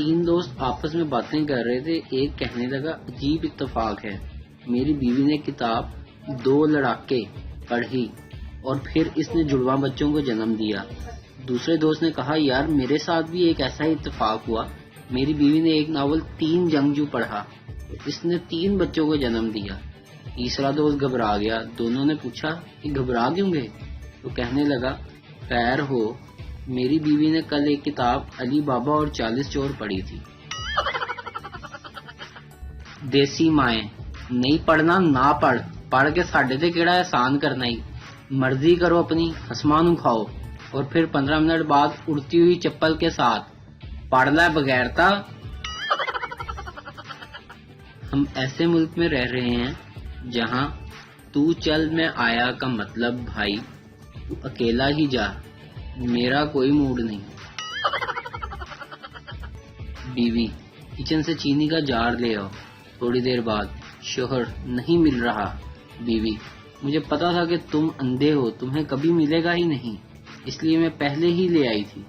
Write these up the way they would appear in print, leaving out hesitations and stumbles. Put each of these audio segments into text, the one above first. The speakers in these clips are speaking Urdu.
تین دوست آپس میں باتیں کر رہے تھے. ایک کہنے لگا عجیب اتفاق ہے, میری بیوی نے کتاب 2 لڑاکے پڑھی اور پھر اس نے جڑواں بچوں کو جنم دیا. دوسرے دوست نے کہا یار میرے ساتھ بھی ایک ایسا ہی اتفاق ہوا, میری بیوی نے ایک ناول 3 جنگجو پڑھا, اس نے 3 بچوں کو جنم دیا. تیسرا دوست گھبرا گیا. دونوں نے پوچھا کہ گھبرا کیوں گئے؟ تو کہنے لگا خیر ہو, میری بیوی نے کل ایک کتاب علی بابا اور 40 چور پڑھی تھی. دیسی مائیں, نہیں پڑھنا نہ پڑھ کے ساڈے تے کیڑا احسان کرنا ہی, مرضی کرو اپنی, خسماں کھاؤ, اور پھر 15 منٹ بعد اڑتی ہوئی چپل کے ساتھ پڑھ لے بغیرتا. ہم ایسے ملک میں رہ رہے ہیں جہاں تو چل میں آیا کا مطلب بھائی تو اکیلا ہی جا, میرا کوئی موڈ نہیں. بیوی, کچن سے چینی کا جار لے آؤ. تھوڑی دیر بعد شوہر, نہیں مل رہا. بیوی, مجھے پتا تھا کہ تم اندھے ہو, تمہیں کبھی ملے گا ہی نہیں, اس لیے میں پہلے ہی لے آئی تھی.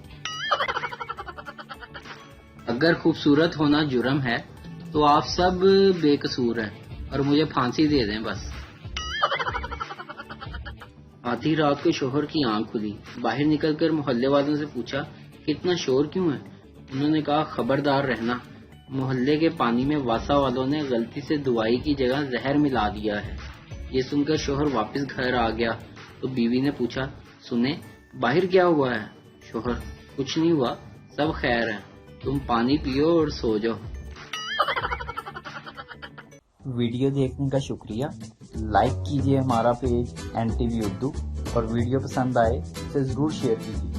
اگر خوبصورت ہونا جرم ہے تو آپ سب بے قصور ہیں اور مجھے پھانسی دے دیں بس. آدھی رات کو شوہر کی آنکھ کھلی. باہر نکل کر محلے والوں سے پوچھا کہ اتنا شور کیوں ہے؟ انہوں نے کہا خبردار رہنا, محلے کے پانی میں واسا والوں نے غلطی سے دوائی کی جگہ زہر ملا دیا ہے. یہ سن کر شوہر واپس گھر آ گیا تو بیوی نے پوچھا سنیں باہر کیا ہوا ہے؟ شوہر, کچھ نہیں ہوا, سب خیر ہے, تم پانی پیو اور سو جاؤ. ویڈیو دیکھنے کا شکریہ. لائک کیجیے ہمارا پیج NTV اردو, اور ویڈیو پسند آئے اسے ضرور شیئر کیجیے.